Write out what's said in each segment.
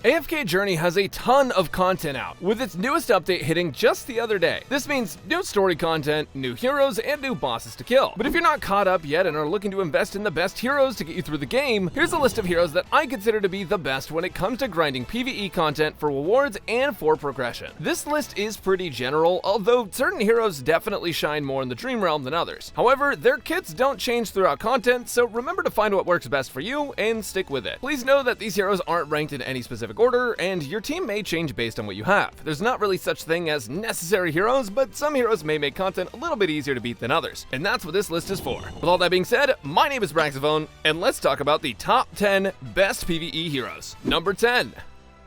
AFK Journey has a ton of content out, with its newest update hitting just the other day. This means new story content, new heroes, and new bosses to kill. But if you're not caught up yet and are looking to invest in the best heroes to get you through the game, here's a list of heroes that I consider to be the best when it comes to grinding PvE content for rewards and for progression. This list is pretty general, although certain heroes definitely shine more in the Dream Realm than others. However, their kits don't change throughout content, so remember to find what works best for you and stick with it. Please know that these heroes aren't ranked in any specific order, and your team may change based on what you have. There's not really such thing as necessary heroes, but some heroes may make content a little bit easier to beat than others, and that's what this list is for. With all that being said, my name is Braxophone, and let's talk about the top 10 best PvE heroes. Number 10,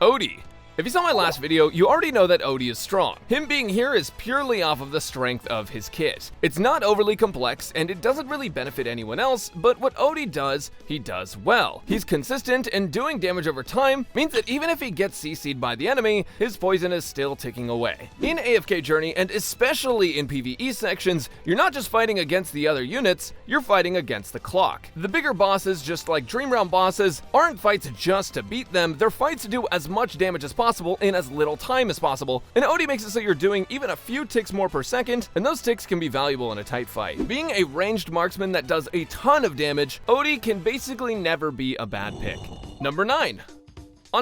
Odie. If you saw my last video, you already know that Odie is strong. Him being here is purely off of the strength of his kit. It's not overly complex, and it doesn't really benefit anyone else, but what Odie does, he does well. He's consistent, and doing damage over time means that even if he gets CC'd by the enemy, his poison is still ticking away. In AFK Journey, and especially in PvE sections, you're not just fighting against the other units, you're fighting against the clock. The bigger bosses, just like Dream Realm bosses, aren't fights just to beat them, they're fights to do as much damage as possible in as little time as possible, and Odie makes it so you're doing even a few ticks more per second, and those ticks can be valuable in a tight fight. Being a ranged marksman that does a ton of damage, Odie can basically never be a bad pick. Number 9,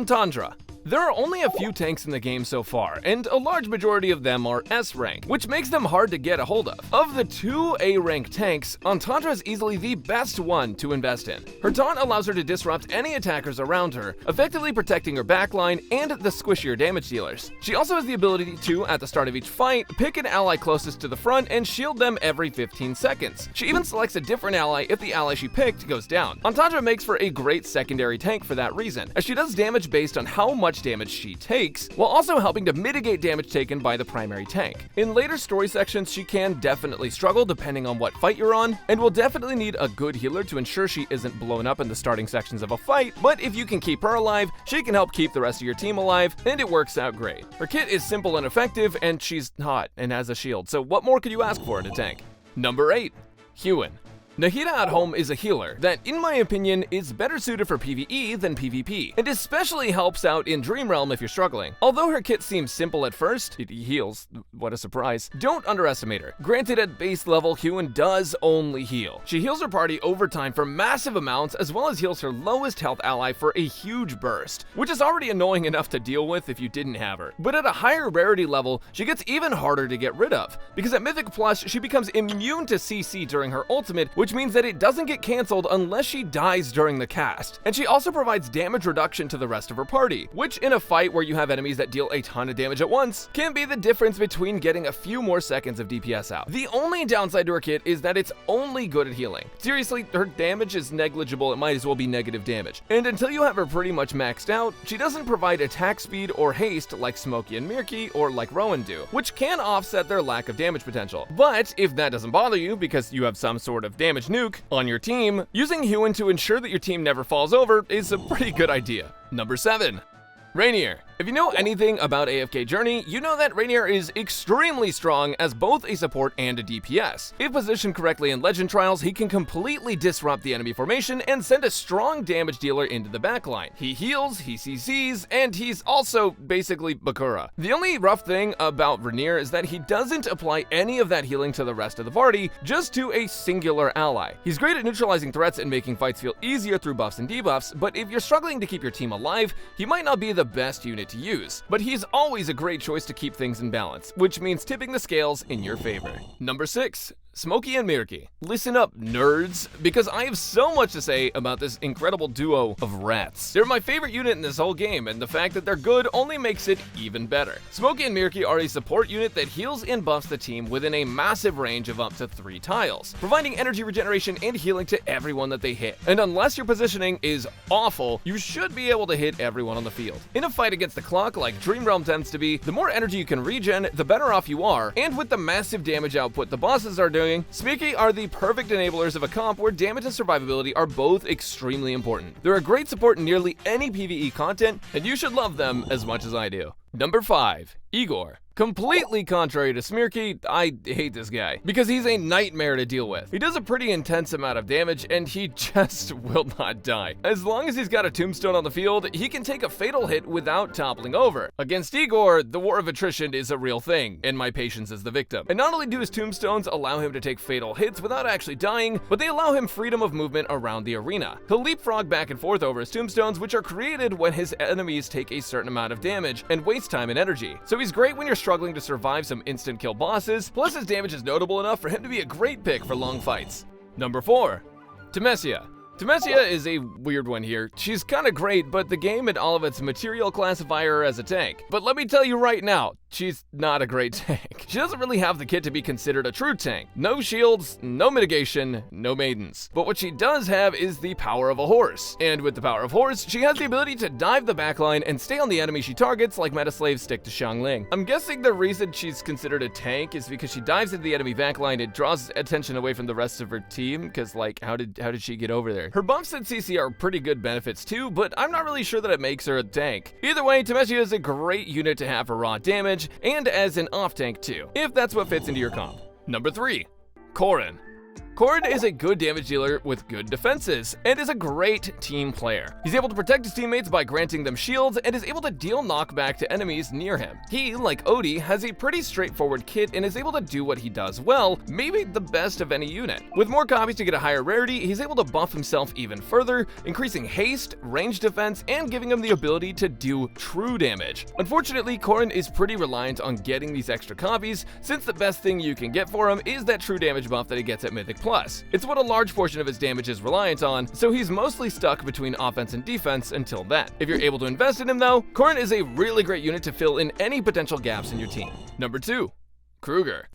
Tandra. There are only a few tanks in the game so far, and a large majority of them are S rank, which makes them hard to get a hold of. Of the two A rank tanks, Tandra is easily the best one to invest in. Her taunt allows her to disrupt any attackers around her, effectively protecting her backline and the squishier damage dealers. She also has the ability to, at the start of each fight, pick an ally closest to the front and shield them every 15 seconds. She even selects a different ally if the ally she picked goes down. Tandra makes for a great secondary tank for that reason, as she does damage based on how much damage she takes, while also helping to mitigate damage taken by the primary tank. In later story sections, she can definitely struggle depending on what fight you're on, and will definitely need a good healer to ensure she isn't blown up in the starting sections of a fight, but if you can keep her alive, she can help keep the rest of your team alive, and it works out great. Her kit is simple and effective, and she's hot and has a shield, so what more could you ask for in a tank? Number 8, Huan. Nahida at home is a healer that, in my opinion, is better suited for PvE than PvP, and especially helps out in Dream Realm if you're struggling. Although her kit seems simple at first, it heals, what a surprise, don't underestimate her. Granted, at base level, Huan does only heal. She heals her party over time for massive amounts, as well as heals her lowest health ally for a huge burst, which is already annoying enough to deal with if you didn't have her. But at a higher rarity level, she gets even harder to get rid of, because at Mythic Plus, she becomes immune to CC during her ultimate, which means that it doesn't get cancelled unless she dies during the cast. And she also provides damage reduction to the rest of her party, which in a fight where you have enemies that deal a ton of damage at once, can be the difference between getting a few more seconds of DPS out. The only downside to her kit is that it's only good at healing. Seriously, her damage is negligible, it might as well be negative damage. And until you have her pretty much maxed out, she doesn't provide attack speed or haste like Smokey Miry or like Rowan do, which can offset their lack of damage potential. But if that doesn't bother you because you have some sort of damage nuke on your team, using Huan to ensure that your team never falls over is a pretty good idea. Number 7, Reneer. If you know anything about AFK Journey, you know that Reneer is extremely strong as both a support and a DPS. If positioned correctly in Legend Trials, he can completely disrupt the enemy formation and send a strong damage dealer into the backline. He heals, he CCs, and he's also basically Bakura. The only rough thing about Reneer is that he doesn't apply any of that healing to the rest of the party, just to a singular ally. He's great at neutralizing threats and making fights feel easier through buffs and debuffs, but if you're struggling to keep your team alive, he might not be the best unit to use, but he's always a great choice to keep things in balance, which means tipping the scales in your favor. Number 6, Smokey Miry. Listen up, nerds, because I have so much to say about this incredible duo of rats. They're my favorite unit in this whole game, and the fact that they're good only makes it even better. Smokey and Miry are a support unit that heals and buffs the team within a massive range of up to 3 tiles, providing energy regeneration and healing to everyone that they hit. And unless your positioning is awful, you should be able to hit everyone on the field. In a fight against the clock, like Dream Realm tends to be, the more energy you can regen, the better off you are, and with the massive damage output the bosses are doing, Smokey are the perfect enablers of a comp where damage and survivability are both extremely important. They're a great support in nearly any PvE content, and you should love them as much as I do. Number 5, Eigor. Completely contrary to Smokey, I hate this guy because he's a nightmare to deal with. He does a pretty intense amount of damage and he just will not die. As long as he's got a tombstone on the field, he can take a fatal hit without toppling over. Against Eigor, the war of attrition is a real thing, and my patience is the victim. And not only do his tombstones allow him to take fatal hits without actually dying, but they allow him freedom of movement around the arena. He'll leapfrog back and forth over his tombstones, which are created when his enemies take a certain amount of damage and waste time and energy. So he's great when you're struggling to survive some instant kill bosses, plus his damage is notable enough for him to be a great pick for long fights. Number 4. Cesia. Cesia is a weird one here. She's kinda great, but the game and all of its material classify her as a tank. But let me tell you right now, she's not a great tank. She doesn't really have the kit to be considered a true tank. No shields, no mitigation, no maidens. But what she does have is the power of a horse. And with the power of horse, she has the ability to dive the backline and stay on the enemy she targets like Metaslave's stick to Xiangling. I'm guessing the reason she's considered a tank is because she dives into the enemy backline, it draws attention away from the rest of her team, because like, how did she get over there? Her buffs at CC are pretty good benefits too, but I'm not really sure that it makes her a tank. Either way, Cesia is a great unit to have for raw damage, and as an off-tank too, if that's what fits into your comp. Number 3. Corin. Corin is a good damage dealer with good defenses, and is a great team player. He's able to protect his teammates by granting them shields, and is able to deal knockback to enemies near him. He, like Odie, has a pretty straightforward kit and is able to do what he does well, maybe the best of any unit. With more copies to get a higher rarity, he's able to buff himself even further, increasing haste, range defense, and giving him the ability to do true damage. Unfortunately, Corin is pretty reliant on getting these extra copies, since the best thing you can get for him is that true damage buff that he gets at Mythic Plus. It's what a large portion of his damage is reliant on, so he's mostly stuck between offense and defense until then. If you're able to invest in him though, Corin is a really great unit to fill in any potential gaps in your team. Number 2. Krueger.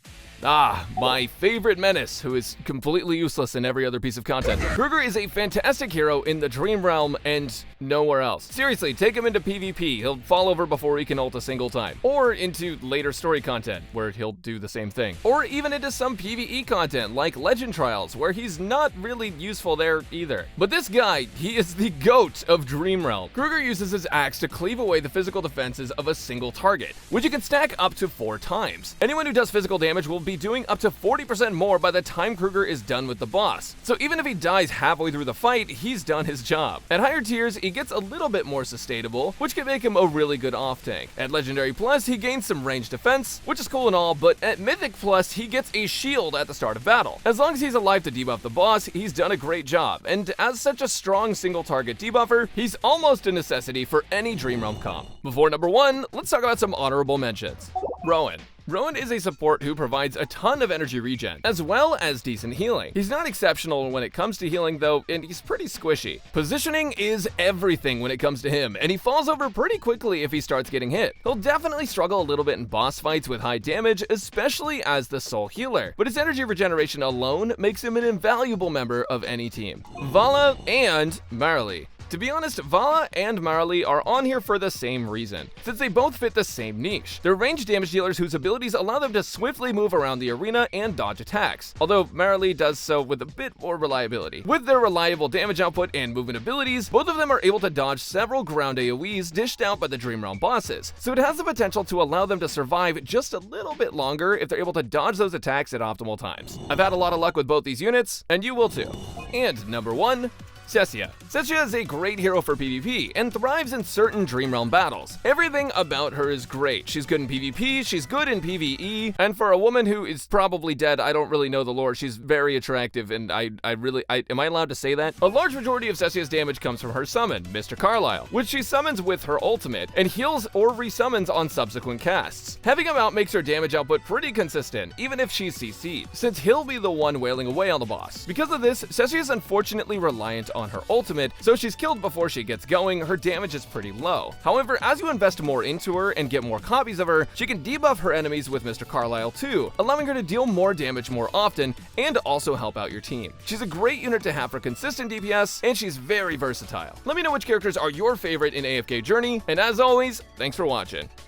My favorite menace, who is completely useless in every other piece of content. Krueger is a fantastic hero in the Dream Realm and nowhere else. Seriously, take him into PvP, he'll fall over before he can ult a single time. Or into later story content, where he'll do the same thing. Or even into some PvE content, like Legend Trials, where he's not really useful there either. But this guy, he is the GOAT of Dream Realm. Krueger uses his axe to cleave away the physical defenses of a single target, which you can stack up to 4 times. Anyone who does physical damage will be doing up to 40% more by the time Krueger is done with the boss. So even if he dies halfway through the fight, he's done his job. At higher tiers, he gets a little bit more sustainable, which can make him a really good off tank. At Legendary Plus, he gains some range defense, which is cool and all, but at Mythic Plus, he gets a shield at the start of battle. As long as he's alive to debuff the boss, he's done a great job, and as such a strong single target debuffer, he's almost a necessity for any Dream Realm comp. Before number 1, let's talk about some honorable mentions. Rowan. Rowan is a support who provides a ton of energy regen, as well as decent healing. He's not exceptional when it comes to healing though, and he's pretty squishy. Positioning is everything when it comes to him, and he falls over pretty quickly if he starts getting hit. He'll definitely struggle a little bit in boss fights with high damage, especially as the sole healer, but his energy regeneration alone makes him an invaluable member of any team. Vala and Miry. To be honest, Vala and Miry are on here for the same reason, since they both fit the same niche. They're ranged damage dealers whose abilities allow them to swiftly move around the arena and dodge attacks, although Miry does so with a bit more reliability. With their reliable damage output and movement abilities, both of them are able to dodge several ground AoEs dished out by the Dream Realm bosses, so it has the potential to allow them to survive just a little bit longer if they're able to dodge those attacks at optimal times. I've had a lot of luck with both these units, and you will too. And number 1, Cesia. Cesia is a great hero for PvP and thrives in certain Dream Realm battles. Everything about her is great. She's good in PvP, she's good in PvE, and for a woman who is probably dead, I don't really know the lore, she's very attractive, and am I allowed to say that? A large majority of Cesia's damage comes from her summon, Mr. Carlisle, which she summons with her ultimate, and heals or resummons on subsequent casts. Having him out makes her damage output pretty consistent, even if she's CC'd, since he'll be the one wailing away on the boss. Because of this, Cesia is unfortunately reliant on her ultimate, so she's killed before she gets going, her damage is pretty low. However, as you invest more into her and get more copies of her, she can debuff her enemies with Mr. Carlisle too, allowing her to deal more damage more often and also help out your team. She's a great unit to have for consistent DPS, and she's very versatile. Let me know which characters are your favorite in AFK Journey, and as always, thanks for watching.